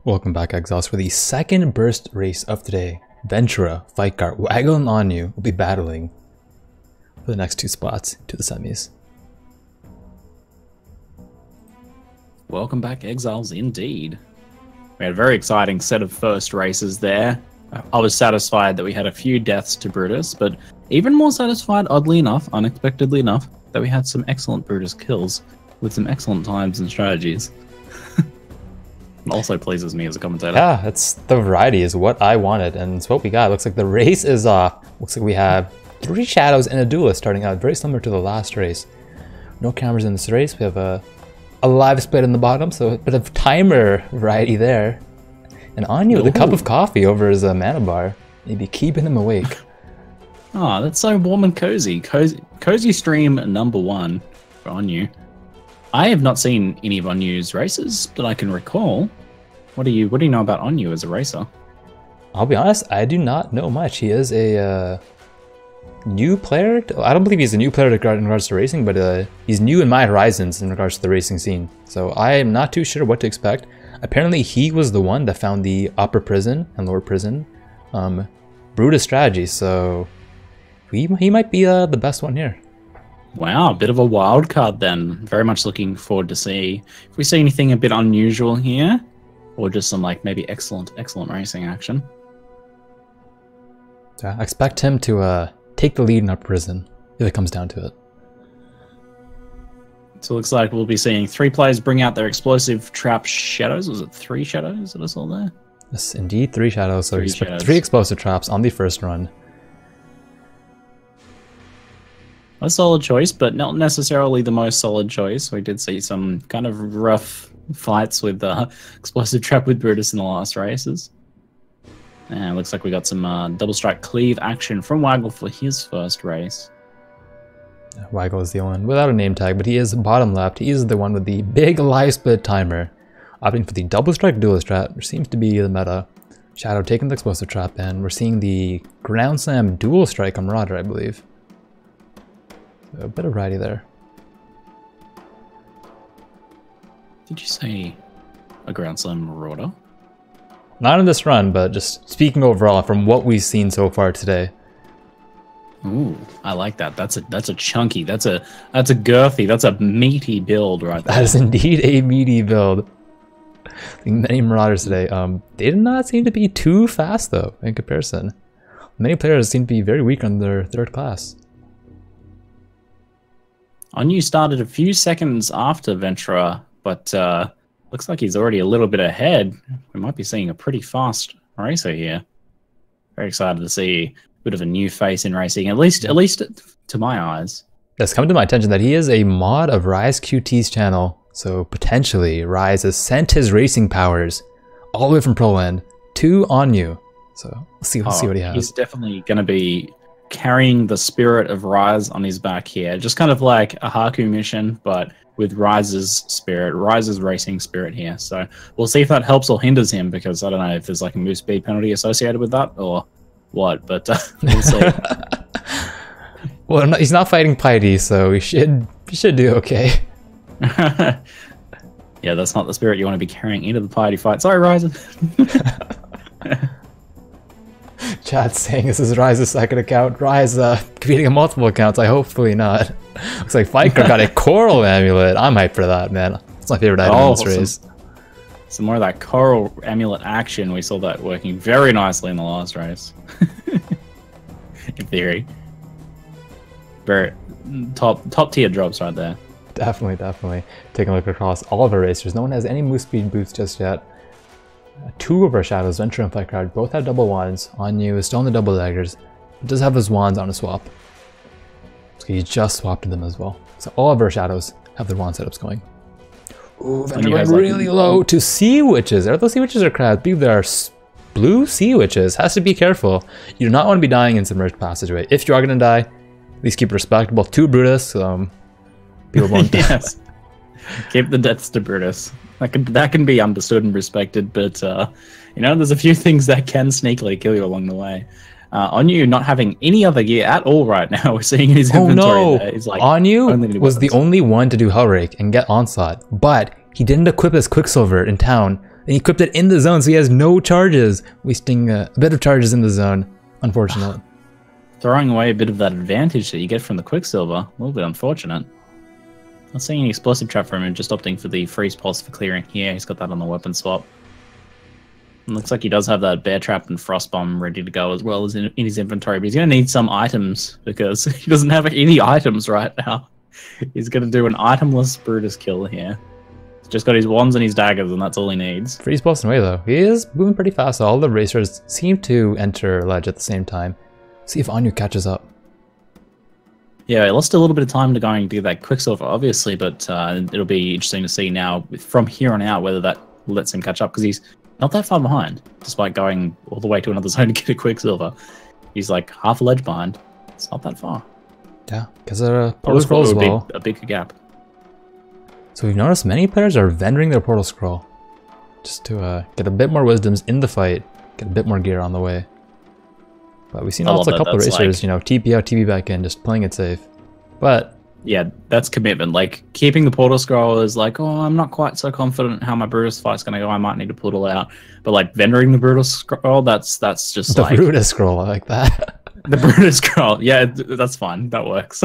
Welcome back, Exiles, for the second burst race of today. Ventrua, Fightgarr, Waggle, and Oneew will be battling for the next 2 spots to the semis. Welcome back, Exiles, indeed. We had a very exciting set of first races there. I was satisfied that we had a few deaths to Brutus, but even more satisfied, oddly enough, unexpectedly enough, that we had some excellent Brutus kills with some excellent times and strategies. Also pleases me as a commentator. Yeah, it's the variety is what I wanted, and it's what we got. Looks like the race is off. Looks like we have 3 shadows and a duelist starting out, very similar to the last race. No cameras in this race. We have a live split in the bottom, so a bit of timer variety there. And Oneew with a cup of coffee over his mana bar, maybe keeping him awake. Oh, that's so warm and cozy. Cozy stream number 1 for Oneew. I have not seen any of Onew's races that I can recall. What do you know about Oneew as a racer? I'll be honest, I do not know much. He is a new player. I don't believe he's a new player in regards to racing, but he's new in my horizons in regards to the racing scene. So I am not too sure what to expect. Apparently he was the one that found the upper prison and lower prison Brutus strategy, so he might be the best one here. Wow, a bit of a wild card then. Very much looking forward to see if we see anything a bit unusual here, or just some like maybe excellent racing action. Yeah, I expect him to take the lead in upper prison if it comes down to it. So it looks like we'll be seeing 3 players bring out their explosive trap shadows. Was it 3 shadows that I saw there? Yes, indeed, 3 shadows. So we expect 3 explosive traps on the first run. A solid choice, but not necessarily the most solid choice. We did see some kind of rough fights with explosive trap with Brutus in the last races. And it looks like we got some double strike cleave action from Waggle for his first race. Waggle is the one without a name tag, but he is bottom left. He is the one with the big live split timer, opting for the double strike duelist trap, which seems to be the meta. Shadow taking the explosive trap, and we're seeing the ground slam dual strike on Marauder, I believe. So a bit of variety there. Did you say a ground slam Marauder? Not in this run, but just speaking overall from what we've seen so far today. Ooh, I like that. That's a chunky, that's a girthy, that's a meaty build right there. That is indeed a meaty build. Many Marauders today, they did not seem to be too fast though in comparison. Many players seem to be very weak on their 3rd class. Oneew started a few seconds after Ventrua, but looks like he's already a little bit ahead. We might be seeing a pretty fast racer here. Very excited to see a bit of a new face in racing, at least to my eyes. It's come to my attention that he is a mod of Rise QT's channel, so potentially Rise has sent his racing powers all the way from Pro Land to Oneew. So let's see what he has. He's definitely going to be carrying the spirit of Rise on his back here, just kind of like a Haku mission, but with Rise's spirit, Rise's racing spirit here. So we'll see if that helps or hinders him, because I don't know if there's like a move speed penalty associated with that or what, but we'll see. Well, he's not fighting Piety, so he should do okay. Yeah, that's not the spirit you want to be carrying into the Piety fight. Sorry, Rise. Chat's saying this is Rise's 2nd account. Rise competing on multiple accounts. Hopefully not. Looks like Fightgarr got a coral amulet. I'm hyped for that, man. That's my favorite item in this race. Some more of that coral amulet action. We saw that working very nicely in the last race. In theory. Very top tier drops right there. Definitely. Taking a look across all of our racers. No one has any move speed boosts just yet. 2 of our shadows, Ventrua and Fightgarr, both have double wands. Oneew is still on the double daggers, but does have his wands on a swap. So he just swapped them as well. So all of our shadows have their wand setups going. Ooh, Ventrua went really low to sea witches. Are those sea witches or crabs? I believe they are blue sea witches. Has to be careful. You do not want to be dying in submerged passageway. If you are going to die, at least keep it respectable to Brutus. People won't die. Yes. Keep the deaths to Brutus. That can be understood and respected, but you know, there's a few things that can sneakily kill you along the way. Oneew not having any other gear at all right now. We're seeing in his inventory there. He's like, Oneew was the only one to do Hellrake and get Onslaught, but he didn't equip his Quicksilver in town And he equipped it in the zone, so he has no charges. Wasting a bit of charges in the zone. Unfortunate. Throwing away a bit of that advantage that you get from the Quicksilver. A little bit unfortunate. Not seeing any explosive trap from him, just opting for the freeze pulse for clearing here. He's got that on the weapon swap. And looks like he does have that bear trap and frost bomb ready to go as well as in his inventory, but he's going to need some items because he doesn't have any items right now. He's going to do an itemless Brutus kill here. He's just got his wands and his daggers, and that's all he needs. Freeze pulsing away though. He is moving pretty fast. All the racers seem to enter ledge at the same time. See if Oneew catches up. Yeah, he lost a little bit of time to going to do that Quicksilver, obviously, but it'll be interesting to see now from here on out whether that lets him catch up, because he's not that far behind, despite going all the way to another zone to get a Quicksilver. He's like half a ledge behind. It's not that far. Yeah, because they're portal scroll as well. A big gap. So we've noticed many players are vendoring their portal scroll just to get a bit more wisdoms in the fight, get a bit more gear on the way. But we've seen also a couple of racers, like, you know, TP out, TP back in, just playing it safe. But yeah, that's commitment. Like, keeping the portal scroll is like, oh, I'm not quite so confident how my Brutus fight's going to go. I might need to portal out. But like, vendoring the Brutus scroll, that's just the like... The Brutus scroll, I like that. The Brutus scroll, yeah, that's fine. That works.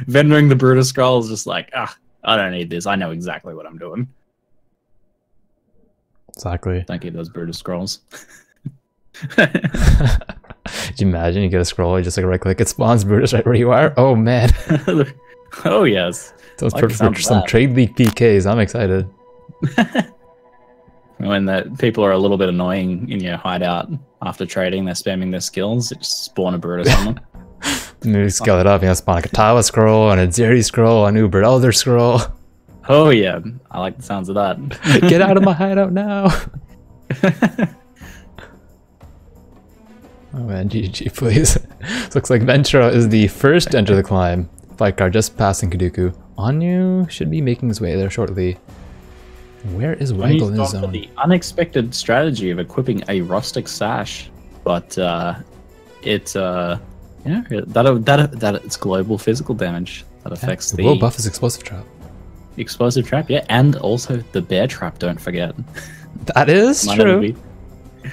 Vendoring the Brutus scroll is just like, I don't need this. I know exactly what I'm doing. Exactly. Don't get those Brutus scrolls. Could you imagine you get a scroll, you just like right click, it spawns Brutus right where you are? Oh man. Oh yes. Sounds perfect for some trade league PKs. I'm excited. When the people are a little bit annoying in your hideout after trading, they're spamming their skills, it just spawn a Brutus on them. Maybe scale it up, you know, spawn like a Tawa scroll and a Zeri scroll, an Uber Elder scroll. Oh yeah, I like the sounds of that. Get out of my hideout now. Oh man, GG please. Looks like Ventrua is the first to enter the climb. Fightgarr just passing Kuduku. Oneew should be making his way there shortly. Where is Waggle in his zone? The unexpected strategy of equipping a rustic sash, but yeah, it's global physical damage that affects the will buff is explosive trap. Explosive trap, yeah, and also the bear trap. Don't forget. That is true.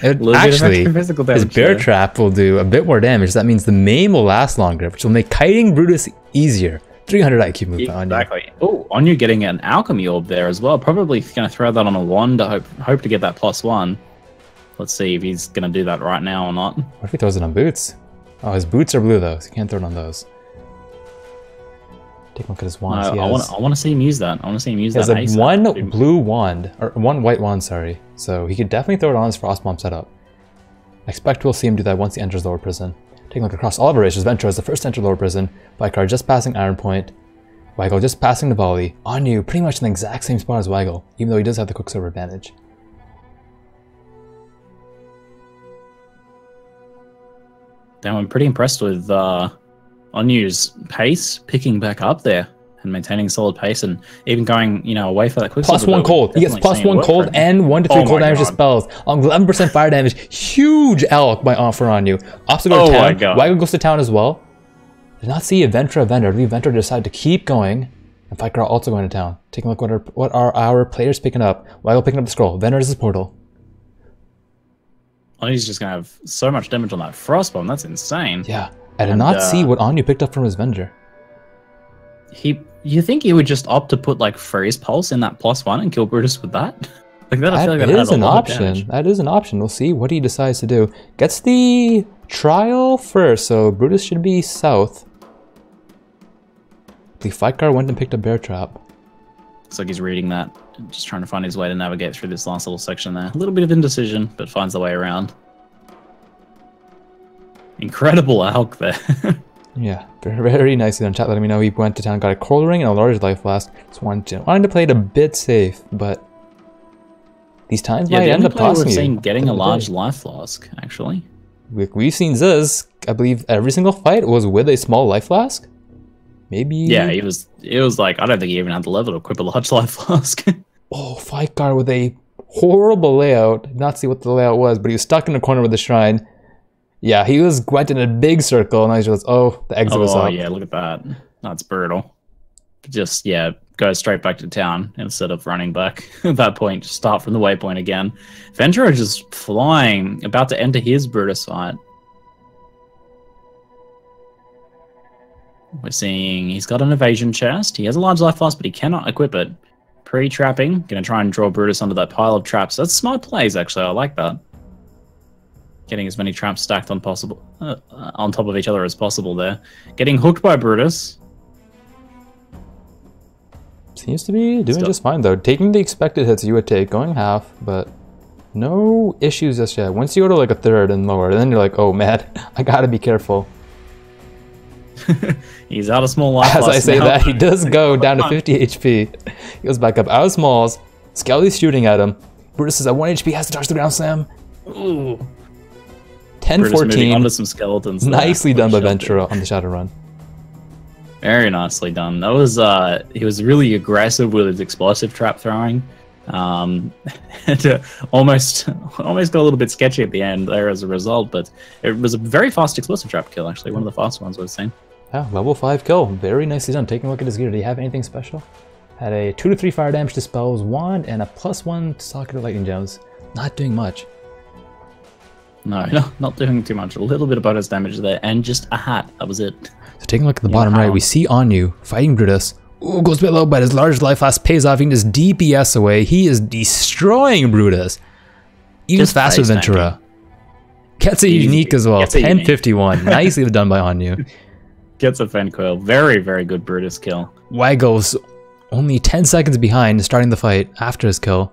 Actually, his bear trap will do a bit more damage. That means the maim will last longer, which will make kiting Brutus easier. 300 IQ move on you. Exactly. Oh, Oneew getting an alchemy orb there as well. Probably going to throw that on a wand to hope to get that +1. Let's see if he's going to do that right now or not. What if he throws it on boots? Oh, his boots are blue though, so you can't throw it on those. Take a look at his wands. I want to see him use that. I want to see him use that. He has one blue wand, or one white wand, sorry. So he could definitely throw it on his frost bomb setup. I expect we'll see him do that once he enters lower prison. Taking a look across all of our racers, Ventrua is the first to enter lower prison. Fightgarr just passing Iron Point. Waggle just passing the volley. Oneew pretty much in the exact same spot as Waggle, even though he does have the Quicksilver advantage. Now I'm pretty impressed with Oneew's pace, picking back up there and maintaining solid pace, and even going, you know, away for that Quicksilver. +1 cold. He gets +1 cold and 1 to 3 cold damage to spells. On 11% fire damage. Huge elk for Oneew. Opts to go to town. Waggle goes to town as well. Did not see a Ventrua vendor. Ventrua decided to keep going. And Fightgarr also going to town. Taking a look what are our players picking up. Waggle picking up the scroll. Vendor is his portal. Oneew's just going to have so much damage on that frost bomb. That's insane. Yeah. I did not see what Oneew picked up from his vendor. You think he would just opt to put like freeze pulse in that +1 and kill Brutus with that? Like that, I feel like that is an option. That is an option. We'll see what he decides to do. Gets the trial first, so Brutus should be south. The Fightgarr went and picked a bear trap. Looks like he's reading that, just trying to find his way to navigate through this last little section there. A little bit of indecision, but finds the way around. Incredible elk there. Yeah, very, very nicely done. Chat letting me know he went to town, got a cold ring and a large life flask. Just wanted to play it a bit safe, but these times might end up costing you. We've seen getting a large life flask, actually. We've seen Ziz, I believe every single fight was with a small life flask. Maybe. Yeah, it was like, I don't think he even had the level to equip a large life flask. Oh, Fightgarr with a horrible layout. Did not see what the layout was, but he was stuck in the corner with the shrine. Yeah, he went in a big circle, and I just, oh, the exit was up. Oh, yeah, look at that. That's brutal. just, yeah, go straight back to town instead of running back at that point. Just start from the waypoint again. Ventrua just flying, about to enter his Brutus fight. We're seeing he's got an evasion chest. He has a large life loss, but he cannot equip it. Pre-trapping. Going to try and draw Brutus onto that pile of traps. That's smart plays, actually. I like that. Getting as many traps stacked on top of each other as possible there. Getting hooked by Brutus. Seems to be doing just fine, though. Taking the expected hits you would take, going half, but no issues just yet. Once you go to like a third and lower, then you're like, oh man, I gotta be careful. He's out of small life. As I say that, he does go down to 50 HP. He goes back up out of smalls. Skelly's shooting at him. Brutus is at 1 HP, has to touch the ground slam. Ooh. 10-14. Onto some skeletons. Nicely done by Ventrua on the Shadow Run. Very nicely done. That was he was really aggressive with his explosive trap throwing. And almost got a little bit sketchy at the end there as a result, but it was a very fast explosive trap kill, actually, one of the fastest ones I've seen. Yeah, level 5 kill. Very nicely done. Taking a look at his gear, did he have anything special? Had a 2 to 3 fire damage to spells, wand, and a +1 socket of lightning gems. Not doing much. No, not doing too much. A little bit of bonus damage there, and just a hat. That was it. So taking a look at the bottom right, we see Oneew fighting Brutus. Ooh, goes a bit low, but his large life loss pays off. He can just DPS away. He is destroying Brutus. Even just faster than Ventrua. Gets a unique as well. 1051. Nicely done by Oneew. Gets a Fen Coil. Very, very good Brutus kill. Waggle's only 10 seconds behind starting the fight after his kill.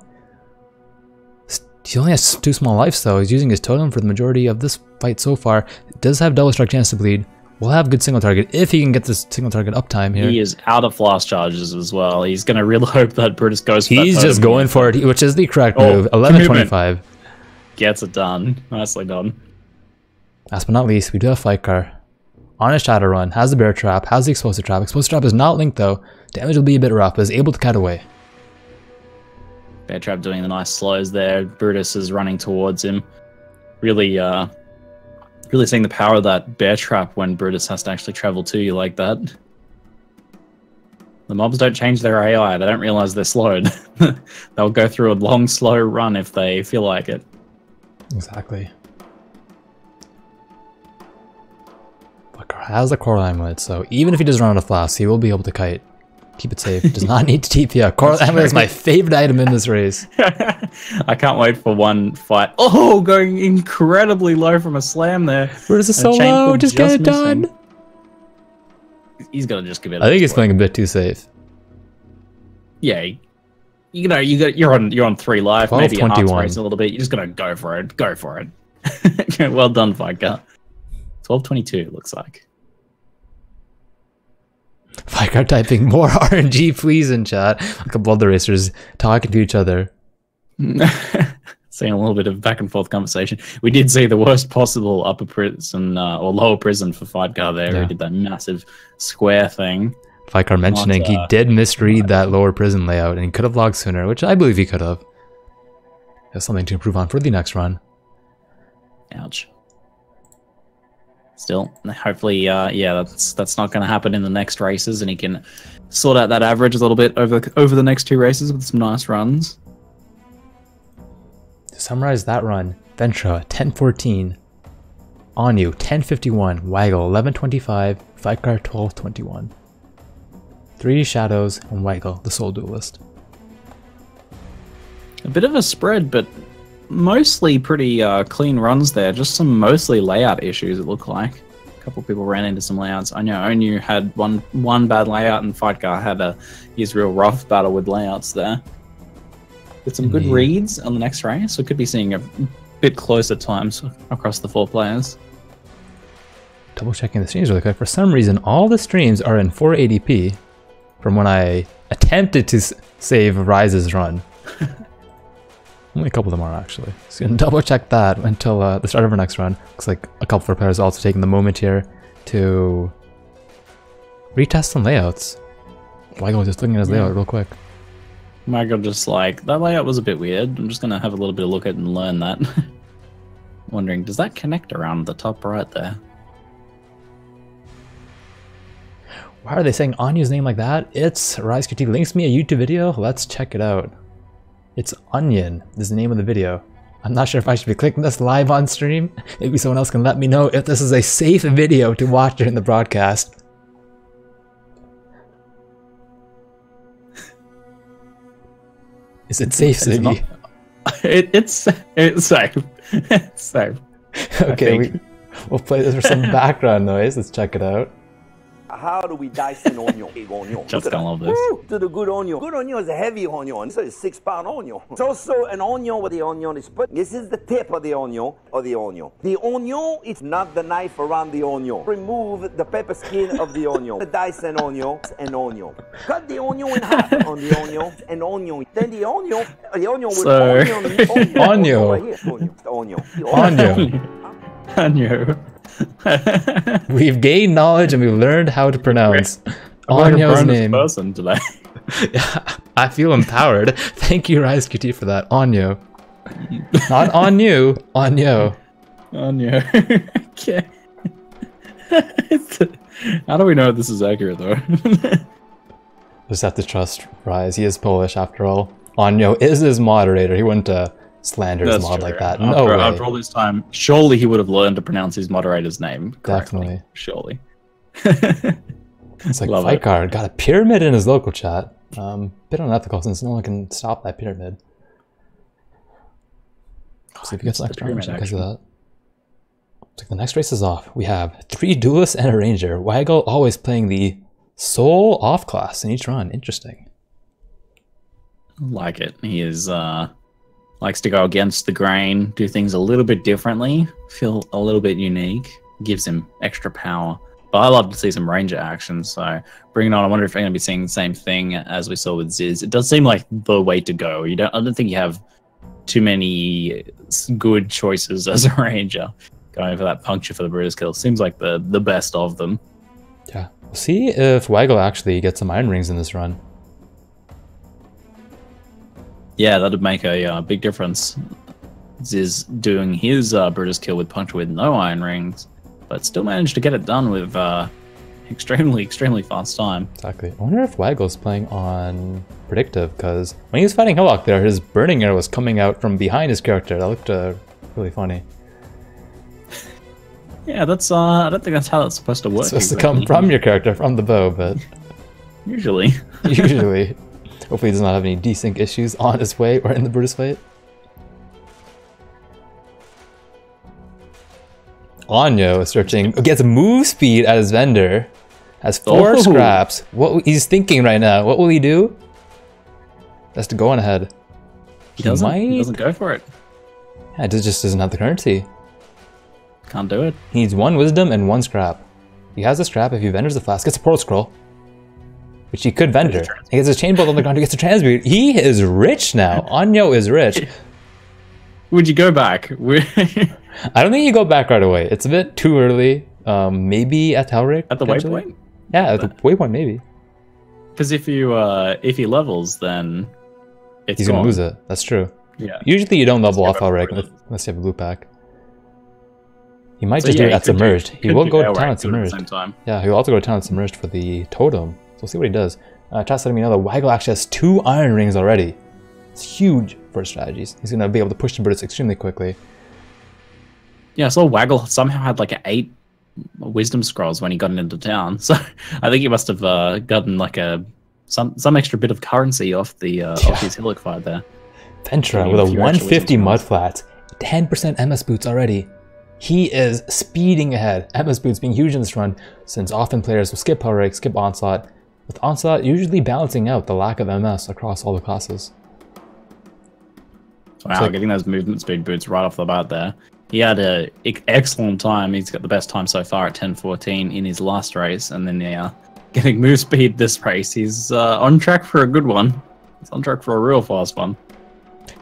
He only has 2 small lives though. He's using his totem for the majority of this fight so far. It does have double strike chance to bleed. We'll have good single target if he can get this single target uptime here. He is out of flash charges as well. He's going to really hope that Brutus goes for that. He's just going for it, which is the correct move. 11-25. Gets it done. Nicely done. Last but not least, we do have Fightgarr. On his Shadow Run, has the bear trap, has the explosive trap. Explosive trap is not linked though. Damage will be a bit rough, but is able to cut away. Bear trap doing the nice slows there. Brutus is running towards him. Really seeing the power of that bear trap when Brutus has to actually travel to you like that. The mobs don't change their AI. They don't realize they're slowed. They'll go through a long, slow run if they feel like it. Exactly. Fightgarr has the Coral Amulet, so even if he does run out of flasks, he will be able to kite. Keep it safe. Does not need to TP out. Coral Amulet is my favorite item in this race. I can't wait for one fight. Oh, going incredibly low from a slam there. Brutus is so low. Just get it done. He's gonna just give it. I think he's playing a bit too safe. Yeah, you're on 3 life. Maybe you're half race a little bit. You're just gonna go for it. Go for it. Well done, Fightgarr. 12:22 looks like. Fightgarr typing more RNG please in chat. A couple other racers talking to each other. Seeing a little bit of back and forth conversation. We did see the worst possible upper prison or lower prison for Fightgarr there. Yeah. He did that massive square thing. Fightgarr mentioning he did misread that lower prison layout and he could have logged sooner, which I believe he could have. That's something to improve on for the next run. Ouch. Still, hopefully, yeah, that's not going to happen in the next races, and he can sort out that average a little bit over the next 2 races with some nice runs. To summarize that run, Ventrua 10-14, Oneew 10-51, Waggle 11-25, Fightgarr 12-21. 3 Shadows and Waggle, the sole duelist. A bit of a spread, but mostly pretty clean runs there. Just some mostly layout issues, it looked like. A couple of people ran into some layouts. I know Oneew had one bad layout, and Fightgarr had his real rough battle with layouts there. With some good reads on the next race, we could be seeing a bit closer times across the 4 players. Double checking the streams really quick. For some reason, all the streams are in 480p from when I attempted to save Rise's run. Only a couple of them are actually. So you can double check that until the start of our next run. Looks like a couple of our players are also taking the moment here to retest some layouts. Waggle was just looking at his layout real quick. Waggle just like, that layout was a bit weird. I'm just going to have a little bit of look at it and learn that. Wondering, does that connect around the top right there? Why are they saying Onew's name like that? It's Ro16 links me a YouTube video. Let's check it out. It's Onion is the name of the video. I'm not sure if I should be clicking this live on stream. Maybe someone else can let me know if this is a safe video to watch during the broadcast. Is it safe, Ziggy? It's safe. It's safe. Okay, we'll play this for some background noise. Let's check it out. How do we dice an onion? Onion. Just gonna love this. Woo, to the good onion. Good onion is a heavy onion. This is a 6-pound onion. It's also an onion where the onion is put. This is the tip of the onion. The onion is not the knife around the onion. Remove the pepper skin of the onion. Dice an onion. Cut the onion in half on the onion. An onion. Then the onion with Oneew. We've gained knowledge and we've learned how to pronounce Onew's name. Person today. I feel empowered. Thank you, Ro16, for that. Oneew. Not Oneew, Oneew. Oneew. Okay. How do we know this is accurate, though? Just have to trust Rise. He is Polish, after all. Oneew is his moderator. He wouldn't slander his mod like that. No way. After all this time, surely he would have learned to pronounce his moderator's name correctly. Definitely. Surely. It's like Fightgarr got a pyramid in his local chat. Bit unethical since no one can stop that pyramid. See if he gets next round because of that. Looks like the next race is off. We have 3 duelists and a ranger. Waggle always playing the sole off class in each run. Interesting. Like it. He is likes to go against the grain, do things a little bit differently, feel a little bit unique, gives him extra power. But I love to see some ranger action, so bring it on. I wonder if we're going to be seeing the same thing as we saw with Ziz. It does seem like the way to go. I don't think you have too many good choices as a ranger. Going for that puncture for the Brutus kill seems like the best of them. Yeah, we'll see if Waggle actually gets some iron rings in this run. Yeah, that'd make a big difference. Ziz doing his Brutus kill with puncture with no iron rings, but still managed to get it done with extremely fast time. Exactly. I wonder if Waggle's playing on predictive, because when he was fighting Hillock there, his burning arrow was coming out from behind his character. That looked really funny. Yeah, that's I don't think that's how that's supposed to work. It's supposed to come from your character, from the bow, but usually. Hopefully he does not have any desync issues on his way or in the Brutus fight. Oneew is searching, gets move speed at his vendor, has 4 scraps. What he's thinking right now, what will he do? That's to go on ahead. He doesn't go for it. Yeah, it just doesn't have the currency. Can't do it. He needs 1 wisdom and 1 scrap. He has a scrap if he vendors the flask, gets a portal scroll, which he could vendor. He gets a chain bolt on the ground, he gets a transmute. He is rich now. Oneew is rich. Would you go back? I don't think you go back right away. It's a bit too early. Maybe at Telric. At the waypoint? Yeah, at the waypoint maybe. Because if he levels, then he's gonna lose it. That's true. Yeah. Usually you don't level off Telric unless you have a loop pack. He might just do it at Submerged. He will go to town at Submerged. Yeah, he'll also go to town at Submerged for the totem. So we'll see what he does. Chat's letting me know that Waggle actually has 2 iron rings already. It's huge for his strategies. He's going to be able to push the Brutus extremely quickly. Yeah, I saw Waggle somehow had like 8 wisdom scrolls when he got into town. So I think he must have gotten like some extra bit of currency off off his Hillock fight there. Ventrua with a 150 mudflat, 10% MS boots already. He is speeding ahead. MS boots being huge in this run, since often players will skip Power Rake, skip Onslaught, with Onslaught usually balancing out the lack of MS across all the classes. Wow, so, getting those movement speed boots right off the bat there. He had an excellent time. He's got the best time so far at 10:14 in his last race, and then getting move speed this race. He's on track for a good one. He's on track for a real fast one.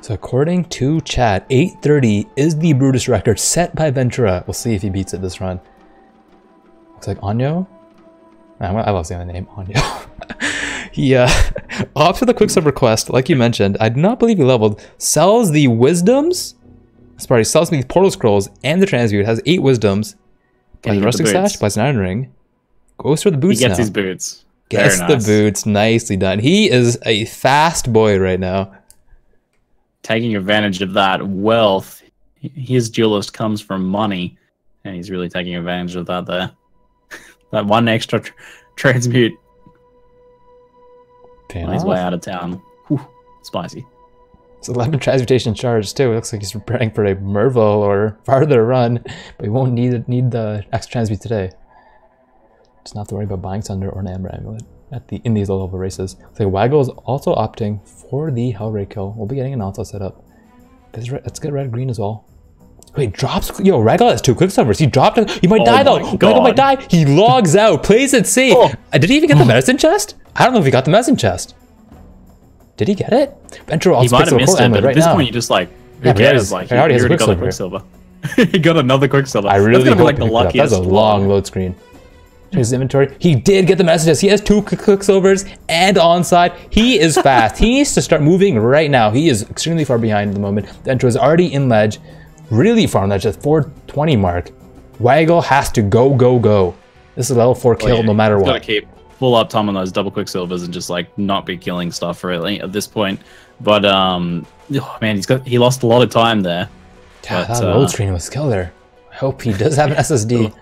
So according to chat, 8:30 is the Brutus record set by Ventrua. We'll see if he beats it this run. Looks like Oneew? I love saying the name, Oneew. He opts for the quick-sub request, like you mentioned. I do not believe he leveled. Sells the wisdoms. Sorry, sells me the portal scrolls and the transmute. Has 8 wisdoms. Buys a rustic sash, buys an iron ring. Goes for the boots He gets now. his boots. Gets Very nice. the boots. Nicely done. He is a fast boy right now. Taking advantage of that wealth. His duelist comes from money, and he's really taking advantage of that there. That one extra transmute on his way out of town. Whew, spicy. It's 11 transmutation charge too. It looks like he's preparing for a Merville or farther run, but he won't need the extra transmute today. Just not have to worry about buying Thunder or an Amber Amulet in these low level races. So Waggle is also opting for the Hellray kill. We'll be getting an onslaught set up. Let's get red green as well. Wait, drops. Yo, Waggle has 2 quicksilvers. He dropped it. He might die though. Waggle might die. He logs out, plays it safe. Did he even get the medicine chest? I don't know if he got the medicine chest. Did he get it? Ventrua He might have missed it, but at this point, you just like, who cares? Like, he already got a quicksilver. He got another quicksilver. I really hope like the luckiest. That's a long load screen. His inventory. He did get the messages. He has 2 quicksilvers and onside. He is fast. He needs to start moving right now. He is extremely far behind at the moment. Ventrua is already in ledge, really far on ledge at 420 mark. Waggle has to go. This is a level 4 kill no matter what. Gotta keep full uptime on those double quicksilvers and just like not be killing stuff really at this point. But oh man, he lost a lot of time there. Yeah, that load screen was killer. I hope he does have an SSD.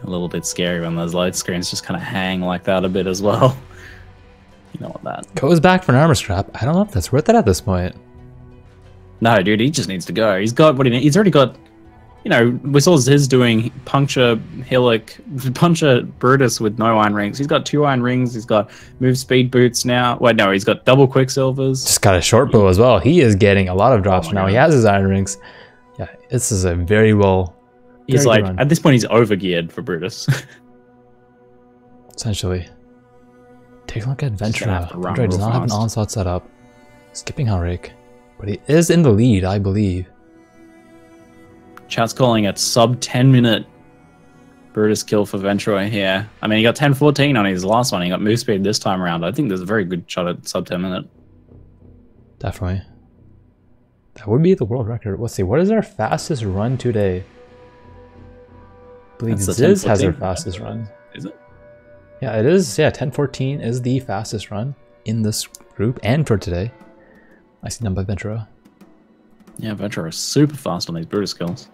A little bit scary when those load screens just kind of hang like that a bit as well. You know what that goes back for an armor scrap. I don't know if that's worth it at this point. No, dude, he just needs to go. He's got what he needs. He's already got. You know, we saw Ziz doing puncture Brutus with no iron rings. He's got 2 iron rings. He's got move speed boots now. Wait, no, he's got double quicksilvers. Just got a short bow as well. He is getting a lot of drops now. God. He has his iron rings. Yeah, this is a very well. He's like, at this point, he's overgeared for Brutus. Essentially. Take a look at Ventrua. Ventrua does not have an onslaught set up. Skipping Hellrake. But he is in the lead, I believe. Chat's calling it sub 10-minute Brutus kill for Ventrua here. I mean, he got 10-14 on his last one. He got move speed this time around. I think there's a very good shot at sub 10-minute. Definitely. That would be the world record. Let's see. What is our fastest run today? I believe Ziz has our fastest run. Is it? Yeah, it is. Yeah, 10-14 is the fastest run in this group and for today. Nicely done by Ventrua. Yeah, Ventrua is super fast on these Brutus kills.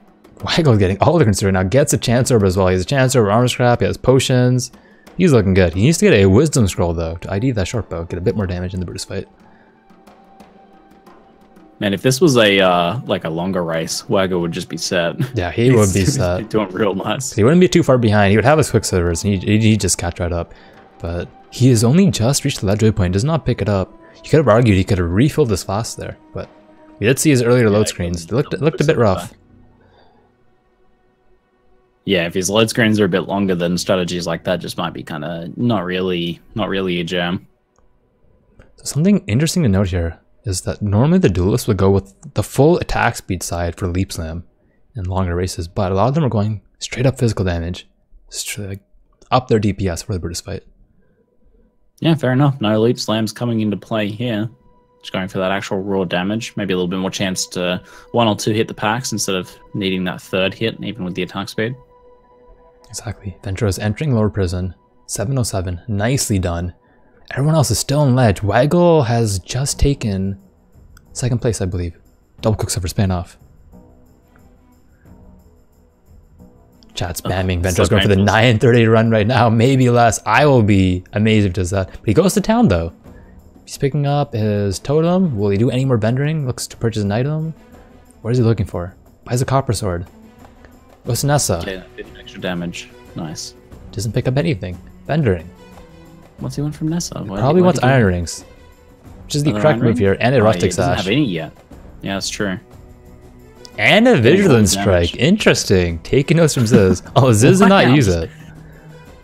Waggle's getting all the consider now. Gets a chance orb as well. He has a chance orb, armor scrap, he has potions. He's looking good. He needs to get a wisdom scroll though to ID that short bow, get a bit more damage in the Brutus fight. Man, if this was a like a longer race, Waggle would just be set. Yeah, he would be set. He's doing real nice. He wouldn't be too far behind. He would have his quicksilvers and he'd just catch right up. But he has only just reached the ledge waypoint, does not pick it up. You could have argued he could have refilled his flask there, but we did see his earlier load screens. They looked a bit rough. Yeah, if his load screens are a bit longer, then strategies like that just might be kind of not really a jam. So something interesting to note here is that normally the duelists would go with the full attack speed side for leap slam in longer races, but a lot of them are going straight up physical damage, like up their DPS for the Brutus fight. Yeah, fair enough. No leap slams coming into play here. Just going for that actual raw damage. Maybe a little bit more chance to 1 or 2 hit the packs instead of needing that 3rd hit, even with the attack speed. Exactly. Ventrua is entering lower prison. 707. Nicely done. Everyone else is still in ledge. Waggle has just taken 2nd place, I believe. Double quicksilver span off. Chat spamming. Ventra's going for the 9:30 run right now. Maybe less. I will be amazed if he does that. But he goes to town though. He's picking up his totem. Will he do any more vendoring? Looks to purchase an item. What is he looking for? Buys a copper sword. Goes to Nessa. Okay, that did extra damage. Nice. Doesn't pick up anything. Vendoring. What's he want from Nessa? Probably wants iron rings. Which is the correct move here. And a rustic sash. Doesn't have any yet. Yeah, that's true. And a Vigilance Strike. Interesting. Taking notes from Ziz. Oh, Ziz did not use it.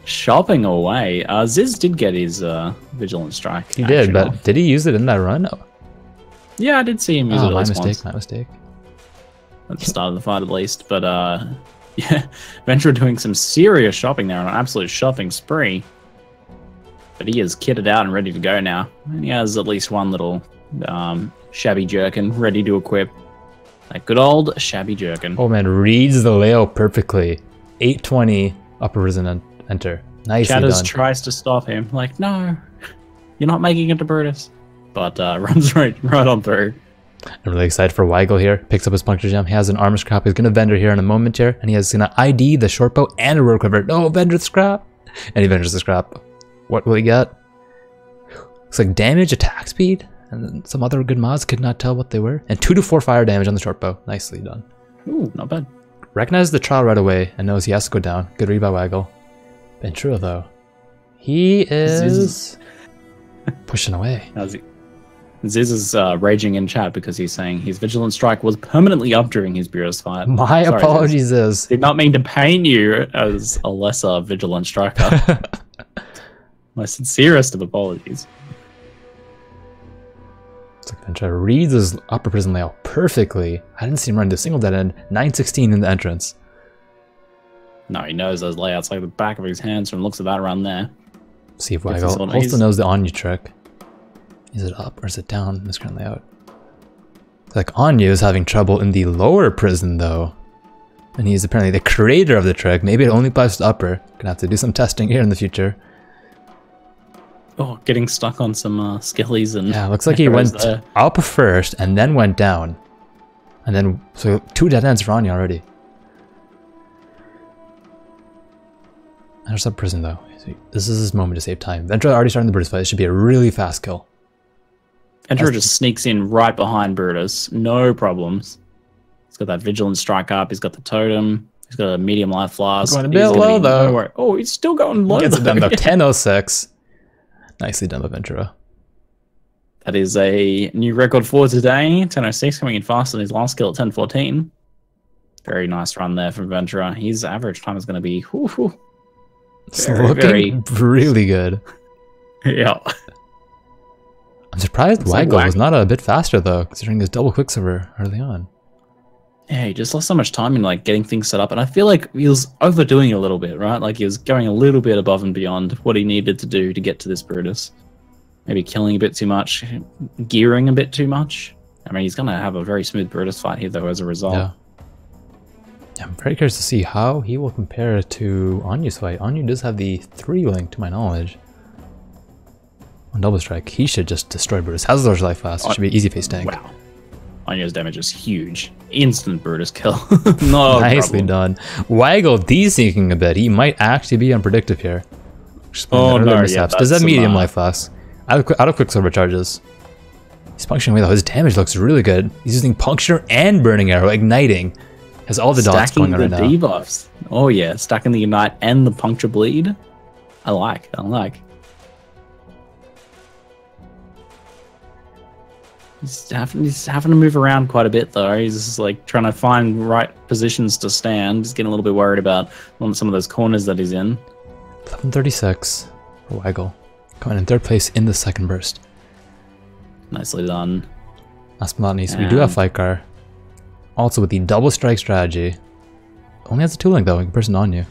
Shopping away. Ziz did get his Vigilance Strike. He did, but did he use it in that run? Oh. Yeah, I did see him use it. My mistake. At the start of the fight, at least. But yeah, Ventrua doing some serious shopping there on an absolute shopping spree. But he is kitted out and ready to go now. And he has at least one little shabby jerkin ready to equip. That good old shabby jerkin. Oh man, reads the layout perfectly. 820 upper prison enter. Nicely Shadows done. tries to stop him. Like, no, you're not making it to Brutus. But runs right on through. I'm really excited for Waggle here. Picks up his puncture gem. He has an armor scrap. He's going to vendor here in a moment here. And he has going to ID the short bow and a road quiver. No, vendor the scrap. And he vendors the scrap. What will he get? Looks like damage, attack speed, and then some other good mods. Could not tell what they were. And 2 to 4 fire damage on the short bow. Nicely done. Ooh, not bad. Recognizes the trial right away and knows he has to go down. Good read by Waggle. Ventrua though. He is pushing away. Ziz is raging in chat because he's saying his Vigilant Strike was permanently up during his Brutus fight. My apologies, Ziz. Did not mean to paint you as a lesser Vigilant Striker. My sincerest of apologies. It's like Ventrua reads his upper prison layout perfectly. I didn't see him run into a single dead end. 916 in the entrance. No, he knows those layouts like the back of his hands from looks of that run there. See if Waggle also knows the Oneew trick. Is it up or is it down in this current layout? Like Oneew is having trouble in the lower prison though. And he's apparently the creator of the trick. Maybe it only applies to the upper. Gonna have to do some testing here in the future. Oh, getting stuck on some skillies and... Yeah, looks like he went up first and then went down. And then, so 2 dead ends for Oneew already. There's sub prison though. This is his moment to save time. Ventrua already starting the Brutus fight. It should be a really fast kill. Ventrua just sneaks in right behind Brutus. No problems. He's got that Vigilant Strike up. He's got the Totem. He's got a medium life flask. Going a bit low though. Oh, he's still going low. Gets it done though. 10:06. Nicely done by Ventrua. That is a new record for today. 10:06 coming in faster than his last kill at 10:14. Very nice run there from Ventrua. His average time is going to be It's looking really good. Yeah. I'm surprised Waggle was not a bit faster though, considering his double quicksilver early on. Yeah, he just lost so much time in like getting things set up, and I feel like he was overdoing it a little bit, right? Like he was going a little bit above and beyond what he needed to do to get to this Brutus. Maybe killing a bit too much, gearing a bit too much. I mean, he's gonna have a very smooth Brutus fight here though as a result. Yeah. I'm very curious to see how he will compare to Onew's fight. Oneew does have the 3 link to my knowledge. On double strike, he should just destroy Brutus. Has large life fast. It should be an easy face tank. Wow. Onew's damage is huge. Instant Brutus kill. No Nicely done. Waggle de-syncing a bit. He might actually be unpredictive here. Oh no, yeah, does have medium life fast. Out of quicksilver charges. He's puncturing away though. His damage looks really good. He's using puncture and burning arrow, igniting. Has all the dots going on right now. Stacking the debuffs. Oh yeah, stacking the ignite and the puncture bleed. I like. He's having to move around quite a bit though. He's just like trying to find right positions to stand. He's getting a little bit worried about some of those corners that he's in. 11:36 for Waggle. Coming in 3rd place in the 2nd burst. Nicely done. Last but not least, we do have Fightgarr. Also with the double strike strategy. Only has a 2 link though in comparison to Oneew.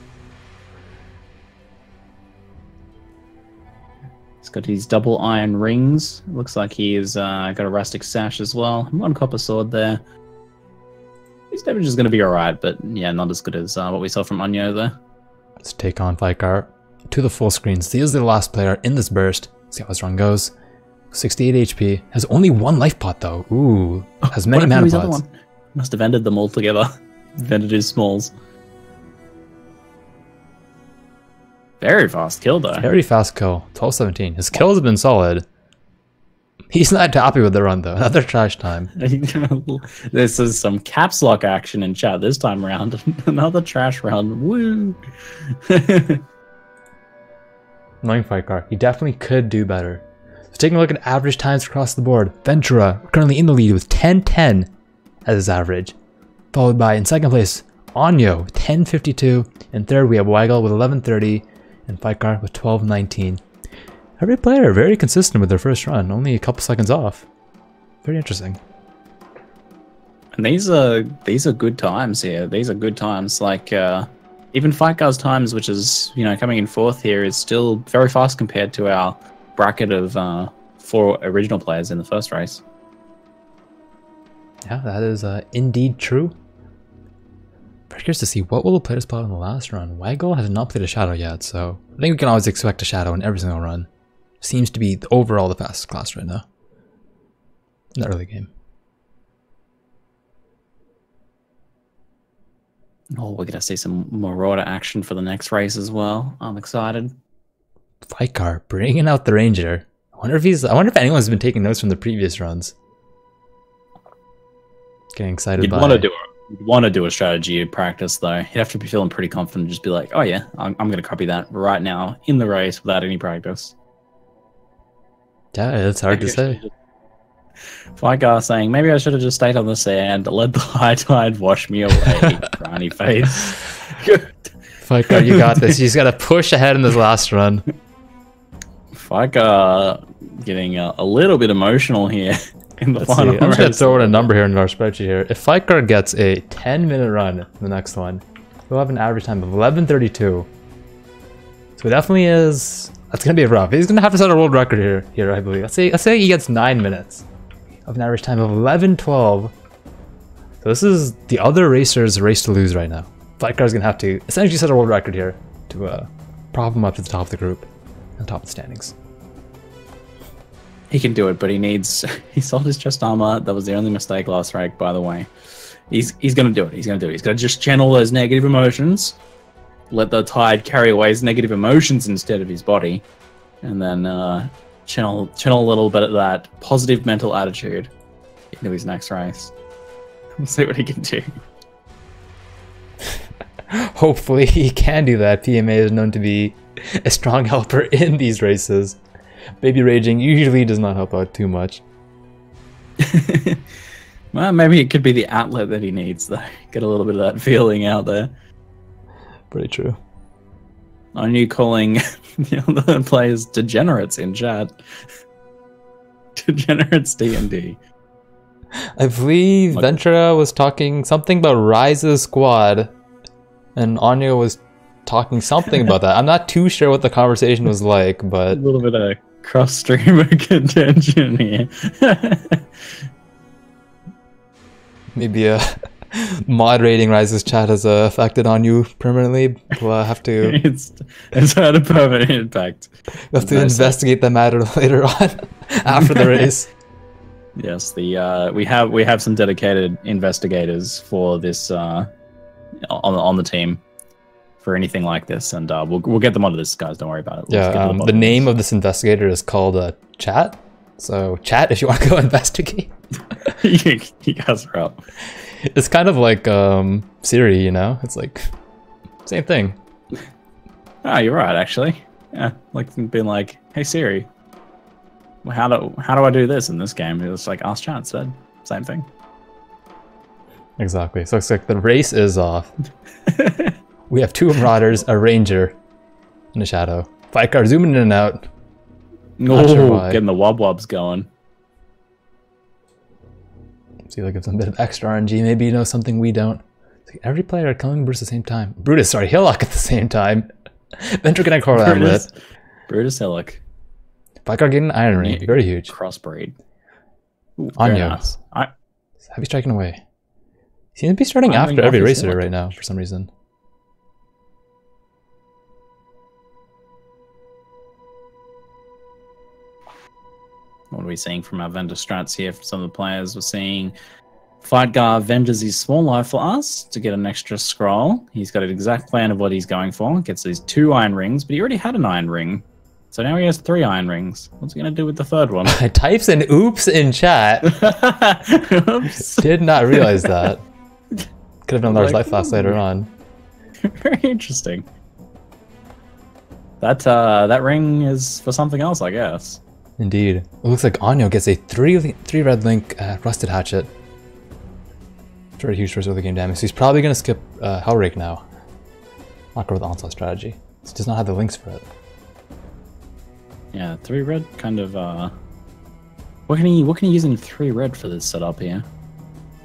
He's got his double iron rings. Looks like he's got a rustic sash as well. 1 copper sword there. His damage is going to be alright, but yeah, not as good as what we saw from Oneew there. Let's take on Fightgarr to the full screen. So he is the last player in this burst. See how this run goes. 68 HP. Has only 1 life pot though. Ooh. Has many mana pots. Must have ended them all together. Ended his smalls. Very fast kill though. Very fast kill. 12:17. His kills have been solid. He's not happy with the run though. Another trash time. This is some caps lock action in chat this time around. Another trash round. Woo! Annoying Fightgarr. He definitely could do better. So taking a look at average times across the board. Ventrua currently in the lead with 10:10 as his average. Followed by, in 2nd place, Oneew, 10:52. In 3rd, we have Waggle with 11:30. And Fightgarr with 12:19. Every player very consistent with their first run, only a couple seconds off. Very interesting. And these are good times here. These are good times. Like even Fightgarr's times, which is coming in 4th here, is still very fast compared to our bracket of 4 original players in the first race. Yeah, that is indeed true. Very curious to see what will play to spot in the last run. Waggle has not played a shadow yet, so I think we can always expect a shadow in every single run. Seems to be overall the fastest class right now in the early game. Oh, we're gonna see some Marauder action for the next race as well. I'm excited. Fightgarr bringing out the Ranger. I wonder if anyone's been taking notes from the previous runs. Getting excited. You'd want to do a strategy practice though. You'd have to be feeling pretty confident. Just be like, oh yeah, I'm gonna copy that right now in the race without any practice. Yeah, it's hard to say. Fightgarr saying, maybe I should have just stayed on the sand, let the high tide wash me away. Brownie face. Fightgarr, you got this. You just gotta push ahead in this last run. Fightgarr getting a little bit emotional here in the final race. I'm just gonna throw in a number here in our spreadsheet here. If Fightgarr gets a 10-minute run in the next one, he'll have an average time of 11:32. So it definitely is. That's gonna be rough. He's gonna have to set a world record here, I believe. Let's say he gets 9 minutes of an average time of 11:12. So this is the other racer's race to lose right now. Fightgarr's gonna have to essentially set a world record here to prop him up to the top of the group, and top of the standings. He can do it, but he sold his chest armor. That was the only mistake last rank, by the way. He's gonna do it. He's gonna just channel those negative emotions. Let the tide carry away his negative emotions instead of his body, and then channel a little bit of that positive mental attitude into his next race. We'll see what he can do. Hopefully he can do that. PMA is known to be a strong helper in these races. Baby raging usually does not help out too much. Well, maybe it could be the outlet that he needs, though. Get a little bit of that feeling out there. Pretty true. Oneew calling the other players degenerates in chat. Degenerates D&D. I believe Ventrua was talking something about Rise's squad, and Oneew was talking something about that. I'm not too sure what the conversation was like, but a little bit of cross-streamer contention here. Maybe moderating Rise's chat has affected Oneew permanently. We'll have to. It's had a permanent impact. We'll have to investigate the matter later on after the race. Yes, we have some dedicated investigators for this on the team for anything like this, and we'll get them onto this, guys. Don't worry about it. Yeah, the name of this investigator is called Chat. So Chat, if you want to go investigate, you guys are up. It's kind of like Siri, you know. It's like same thing. Ah, you're right, actually. Yeah, like being like, "Hey Siri, how do I do this in this game?" It was like, "Ask Chat," said same thing. Exactly. So it's like the race is off. We have two Marauders, a Ranger, and a Shadow. Fightgarr zooming in and out. Not sure why. Getting the wobs going. See, like give some bit of extra RNG. Maybe you know something we don't. It's like every player coming Brutus at the same time. Brutus, sorry, Hillock at the same time. Ventrua can I call that with? Brutus Hillock. Fightgarr getting an Iron Ring. Very huge. Crossbreed. Oneew. Nice. Heavy striking away. He seems to be starting after every racer right now for some reason. What are we seeing from our vendor strats here? Some of the players were seeing Fightgarr vendors his small life for us to get an extra scroll. He's got an exact plan of what he's going for. Gets these 2 iron rings, but he already had an iron ring. So now he has 3 iron rings. What's he going to do with the 3rd one? Types an oops in chat. Oops. Did not realize that. Could have done large life loss later on. Very interesting. That ring is for something else, I guess. Indeed. It looks like Oneew gets a 3 red link rusted hatchet. It's very huge for his early game damage. So he's probably going to skip Hellrake now. Not go with the onslaught strategy. He does not have the links for it. Yeah, 3 red kind of what can he use in 3 red for this setup here?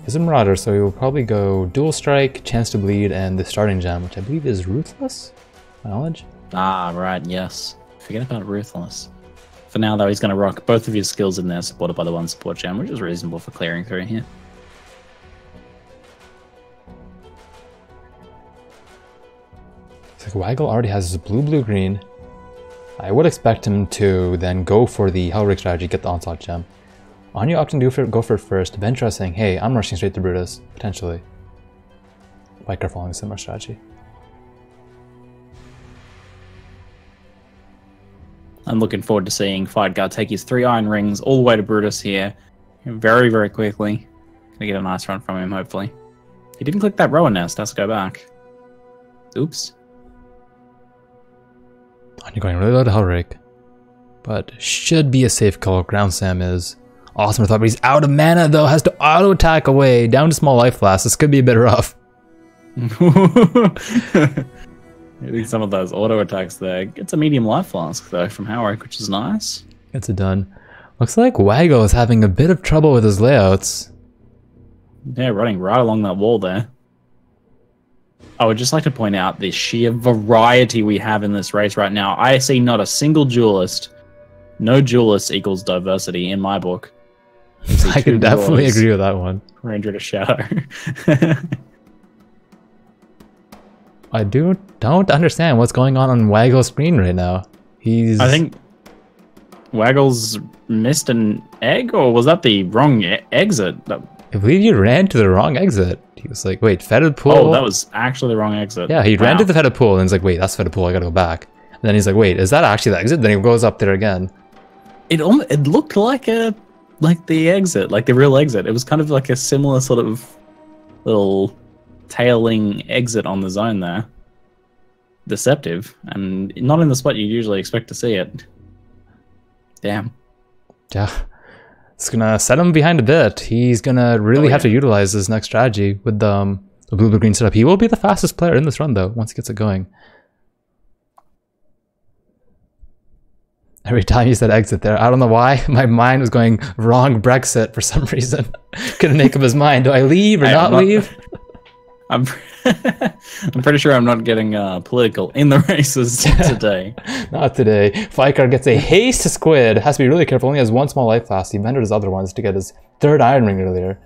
He's a Marauder, so he will probably go Dual Strike, Chance to Bleed, and the starting gem, which I believe is Ruthless? My knowledge? Ah, right, yes. Forget about Ruthless. For now, though, he's going to rock both of his skills in there, supported by the 1 support gem, which is reasonable for clearing through here. Waggle already has his blue-blue-green. I would expect him to then go for the Hellrake strategy, get the Onslaught gem. Oneew opting to go for it first. Ventrua saying, hey, I'm rushing straight to Brutus, potentially. Fightgarr following a similar strategy. I'm looking forward to seeing Fightgarr take his 3 iron rings all the way to Brutus here. Very, very quickly. Gonna get a nice run from him, hopefully. He didn't click that rower nest, has to go back. Oops. Oneew going really low to Hellrake. But should be a safe call. Ground Sam is awesome with thought, but he's out of mana though, has to auto attack away, down to small life flask. This could be a bit rough. I think some of those auto attacks there. Gets a medium life flask though from Hellrake, which is nice. Gets it done. Looks like Waggle is having a bit of trouble with his layouts. Yeah, running right along that wall there. I would just like to point out the sheer variety we have in this race right now. I see not a single duelist. No duelist equals diversity in my book. I can definitely agree with that one. Ranger to Shadow. I don't understand what's going on Waggle's screen right now. I think Waggle's missed an egg, or was that the wrong exit? I believe you ran to the wrong exit. He was like, wait, fetid pool? Oh, that was actually the wrong exit. Yeah, he ran to the fetid pool and he's like, wait, that's fetid pool, I gotta go back. And then he's like, wait, is that actually the exit? Then he goes up there again. It looked like the exit, like the real exit. It was kind of like a similar sort of little tailing exit on the zone there. Deceptive, and not in the spot you'd usually expect to see it. Damn. Yeah. It's gonna set him behind a bit. He's gonna really have to utilize this next strategy with the blue-green setup. He will be the fastest player in this run though, once he gets it going. Every time you said exit there, I don't know why, my mind was going wrong Brexit for some reason. Couldn't make up his mind. Do I leave or not leave? I'm pretty sure I'm not getting political in the races today. Not today. Fightgarr gets a haste squid. Has to be really careful. Only has 1 small life flask. He vended his other ones to get his 3rd iron ring earlier.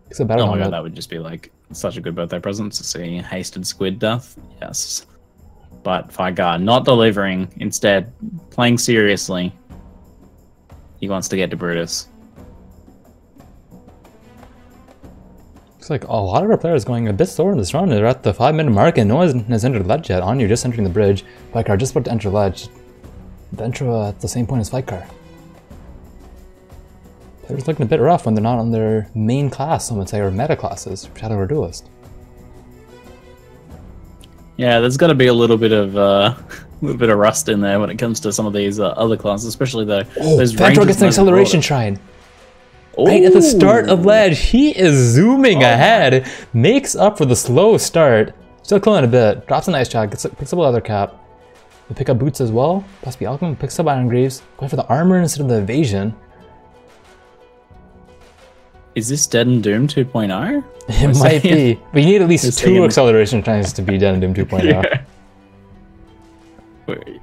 It's a better oh my god, that would just be like such a good birthday present to see hasted squid death. Yes. But Fightgarr not delivering, instead playing seriously. He wants to get to Brutus. Looks like a lot of our players going a bit slower in this run. They're at the 5-minute mark and no one has entered ledge yet. Oneew just entering the bridge. Fightgarr just about to enter ledge. Ventrua at the same point as Fightgarr. Players looking a bit rough when they're not on their main class, some would say, or meta classes, Shadow or Duelist. Yeah, there's got to be a little bit of rust in there when it comes to some of these other classes, especially those. Ventrua gets an acceleration shrine. Right at the start of ledge, he is zooming ahead, makes up for the slow start. Still killing a bit, drops a nice shot, picks up a leather cap. We pick up boots as well, possibly Alchemy, picks up Iron Greaves, going for the armor instead of the evasion. Is this Dead and Doom 2.0? It might be, but you need at least 2 acceleration shrines to be Dead and Doom 2.0. Yeah.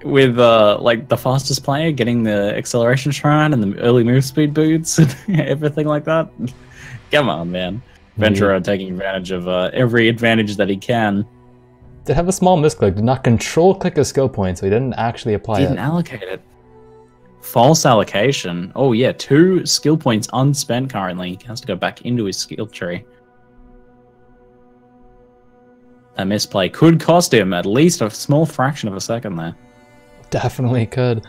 With like the fastest player getting the acceleration shrine and the early move speed boots and everything like that. Come on, man. Ventrua taking advantage of every advantage that he can. Did have a small misclick, did not control click his skill point, so he didn't actually apply it. Didn't allocate it. False allocation. Oh yeah, 2 skill points unspent currently. He has to go back into his skill tree. A misplay could cost him at least a small fraction of a second there. Definitely could.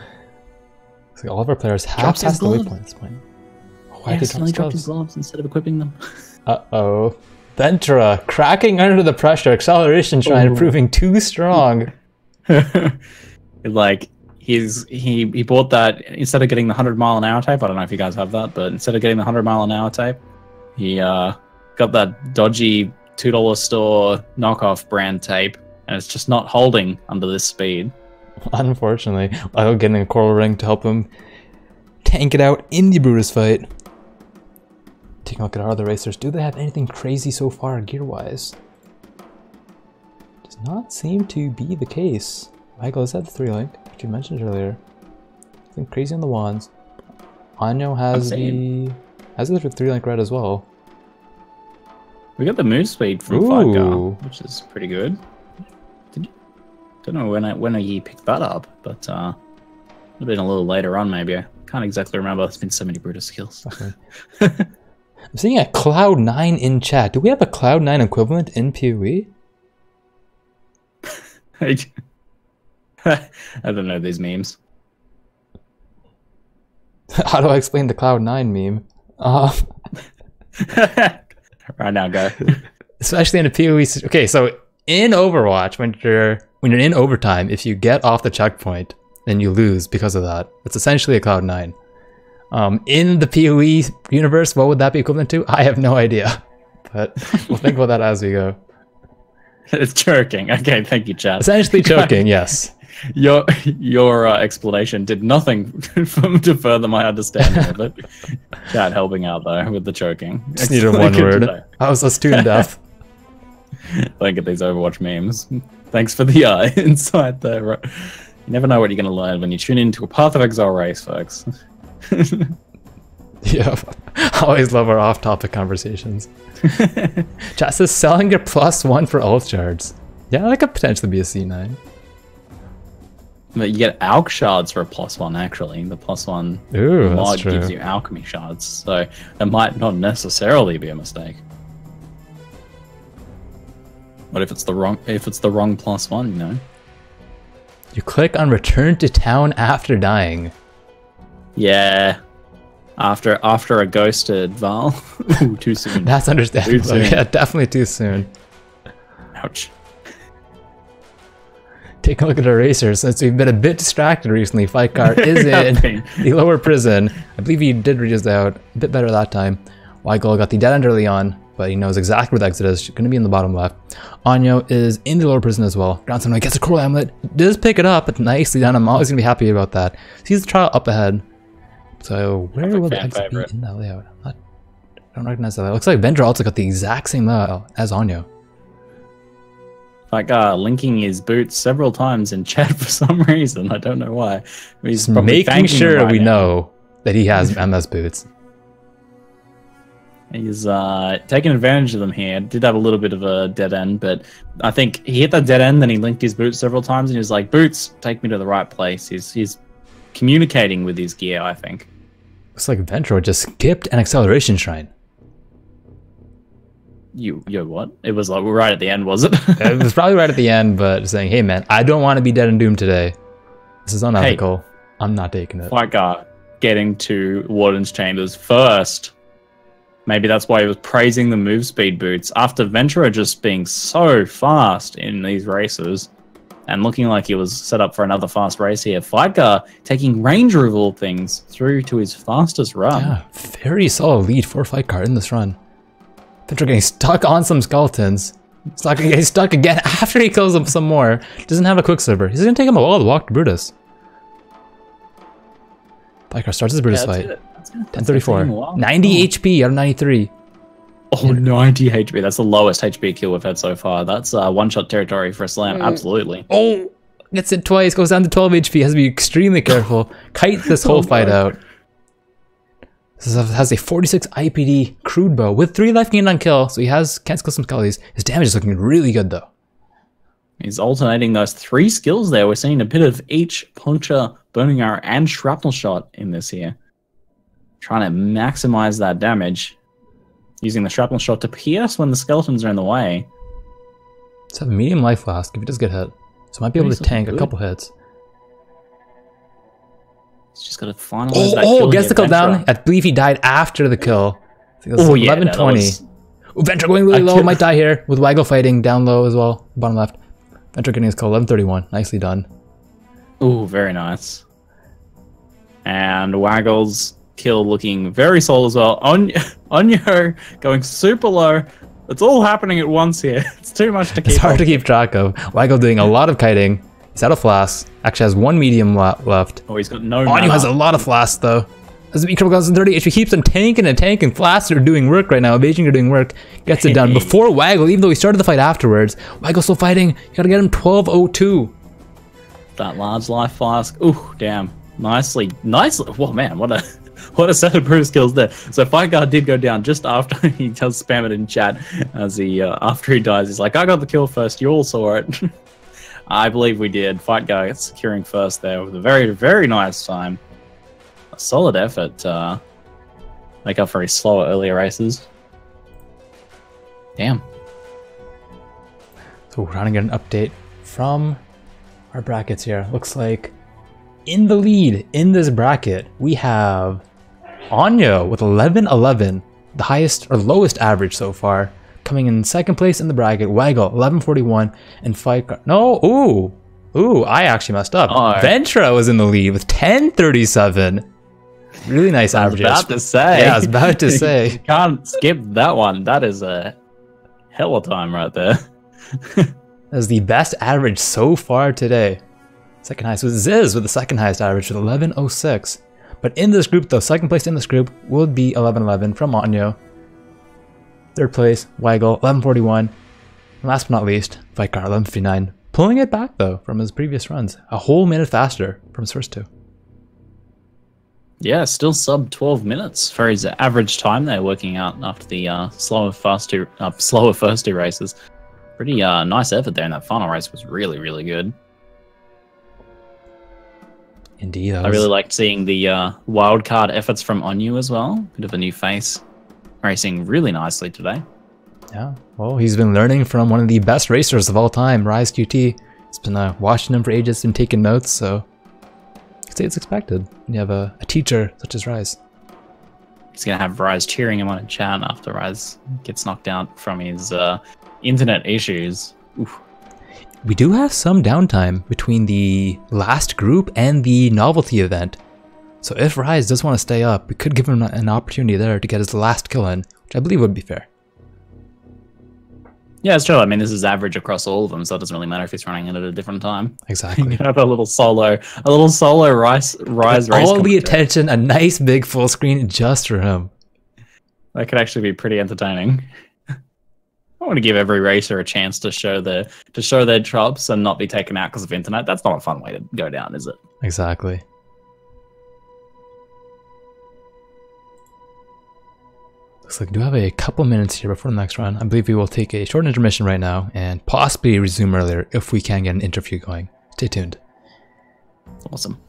So all of our players have passed the waypoint at this point. Why did he drop his gloves instead of equiping them? Uh-oh. Ventrua cracking under the pressure. Acceleration shrine proving too strong. Like he bought that instead of getting the 100-mile-an-hour tape. I don't know if you guys have that, but instead of getting the 100-mile-an-hour tape, he got that dodgy $2 store knockoff brand tape, and it's just not holding under this speed. Unfortunately, I'll get a coral ring to help him tank it out in the Brutus fight. Taking a look at our other racers, do they have anything crazy so far gear-wise? Does not seem to be the case. Waggle is at the 3-link, which you mentioned earlier. Nothing crazy on the wands. Oneew has the 3-link red as well. We got the move speed from Fightgarr, which is pretty good. Don't know when he picked that up, but it would have been a little later on maybe. I can't exactly remember. There's been so many Brutus kills. Okay. I'm seeing a Cloud9 in chat. Do we have a Cloud9 equivalent in PoE? I don't know these memes. How do I explain the Cloud9 meme? Right now, go. Especially in a PoE. Okay, so in Overwatch, when you're in overtime, if you get off the checkpoint, then you lose because of that. It's essentially a Cloud9. In the PoE universe, what would that be equivalent to? I have no idea, but we'll think about that as we go. It's choking. Okay, thank you, chat. Essentially choking, yes. Your explanation did nothing to further my understanding of it. Chat helping out though with the choking. Just needed one word. I was a student deaf. Look at these Overwatch memes. Thanks for the insight there. You never know what you're going to learn when you tune into a Path of Exile race, folks. Yeah, I always love our off-topic conversations. Chat says selling your +1 for ult shards. Yeah, that could potentially be a C9. But you get alch shards for a +1 actually. The +1 mod gives you alchemy shards, so that might not necessarily be a mistake. What if it's the wrong +1, you know? You click on return to town after dying. Yeah. After a ghosted Val. Ooh, too soon. That's understandable. Too soon. Yeah, definitely too soon. Ouch. Take a look at our racers. Since we've been a bit distracted recently, Fightgarr is in the lower prison. I believe he did reach us out a bit better that time. Waggle got the dead end early on, but he knows exactly where the exit is. She's going to be in the bottom left. Oneew is in the lower prison as well. Grandson gets a coral amulet. Does pick it up. It's nicely done. I'm always going to be happy about that. Sees the trial up ahead. So where will the exit be in that layout? I don't recognize that. It looks like Ventrua also got the exact same layout as Oneew. Like linking his boots several times in chat for some reason. I don't know why. He's making sure we know that he has MS boots. He's taking advantage of them here. Did have a little bit of a dead end, but I think he hit that dead end, then he linked his boots several times, and he was like, "Boots, take me to the right place." He's communicating with his gear, I think. Looks like Ventrua just skipped an acceleration shrine. You what? It was like right at the end, was it? It was probably right at the end, but saying, "Hey man, I don't want to be dead and doomed today. This is unethical. Hey, I'm not taking it." Fightgarr getting to Warden's chambers first. Maybe that's why he was praising the move speed boots after Ventrua just being so fast in these races and looking like he was set up for another fast race here. Fightgarr taking Ranger of all things through to his fastest run. Yeah, very solid lead for Fightgarr in this run. Ventrua getting stuck on some skeletons. He's not gonna get stuck again after he kills them some more. Doesn't have a quicksilver. He's gonna take him a while to walk to Brutus. Fightgarr starts his Brutus fight. 1034. 90 HP out of 93. Oh, 90 HP. That's the lowest HP kill we've had so far. That's one-shot territory for a slam. Absolutely. Oh! Gets it twice. Goes down to 12 HP. Has to be extremely careful. Kite this whole fight out. This has a 46 IPD crude bow with 3 life gained on kill. So he can't skill some skellies. His damage is looking really good though. He's alternating those 3 skills there. We're seeing a bit of each puncture, burning arrow, and shrapnel shot in this here. Trying to maximize that damage. Using the shrapnel shot to pierce when the skeletons are in the way. Let's have a medium life flask if he does get hit. So might be able to tank a couple hits. He's just got to finalize that kill. Oh, gets the kill down. I believe he died after the kill. I think it was 11:20. Ventrua going really low. Might die here with Waggle fighting down low as well. Bottom left. Ventrua getting his kill. 11:31. Nicely done. Ooh, very nice. And Waggle's kill looking very solid as well. Oneew going super low. It's all happening at once here. It's too much to keep. It's hard to keep track of. Waggle doing a lot of kiting. He's out of flasks. Actually has 1 medium left. Oh, he's got no. Oneew has a lot of flasks though. As the Eco goes in 30 HP, keeps on tanking and tanking. Flasks are doing work right now. Evasion are doing work. Gets it done before Waggle, even though he started the fight afterwards. Waggle's still fighting. You gotta get him 12:02. That large life flask. Ooh, damn. Nicely. Whoa, man, what a set of Brutus kills there. So Fightgarr did go down just after he does spam it in chat. As he after he dies, he's like, "I got the kill first. You all saw it." I believe we did. Fightgarr securing first there with a very, very nice time. A solid effort to make up for his slower earlier races. Damn. So we're trying to get an update from our brackets here. Looks like in the lead in this bracket, we have Oneew with 11-11, the highest or lowest average so far. Coming in second place in the bracket, Waggle 11-41, and Fightgarr. No, ooh, I actually messed up. Oh. Ventrua was in the lead with 10-37. Really nice averages. I was about to say. Yeah, I was about to say. You can't skip that one. That is a hell of a time right there. That is the best average so far today. Second highest was Ziz with the second highest average with 11.06. But in this group, though, second place in this group would be 11-11 from Oneew. Third place, Waggle, 11.41. And last but not least, Fightgarr, 11.59. Pulling it back, though, from his previous runs. A whole minute faster from his first two. Yeah, still sub 12 minutes for his average time there, working out after the slower first two races. Pretty nice effort there, and that final race was really, really good. Indeed. I really liked seeing the wildcard efforts from Oneew as well. Bit of a new face, racing really nicely today. Yeah, well, he's been learning from one of the best racers of all time, Rise QT. He's been watching him for ages and taking notes, so I'd say it's expected when you have a teacher such as Rise. He's going to have Rise cheering him on a chat after Rise gets knocked out from his internet issues. Oof. We do have some downtime between the last group and the novelty event. So if Rise does want to stay up, we could give him an opportunity there to get his last kill in, which I believe would be fair. Yeah, it's true. I mean, this is average across all of them, so it doesn't really matter if he's running it at a different time. Exactly. You have a little solo Rise race. All the attention, a nice big full screen just for him. That could actually be pretty entertaining. I want to give every racer a chance to show their chops and not be taken out because of internet. That's not a fun way to go down, is it? Exactly. Looks like we do have a couple minutes here before the next run. I believe we will take a short intermission right now and possibly resume earlier if we can get an interview going. Stay tuned. Awesome.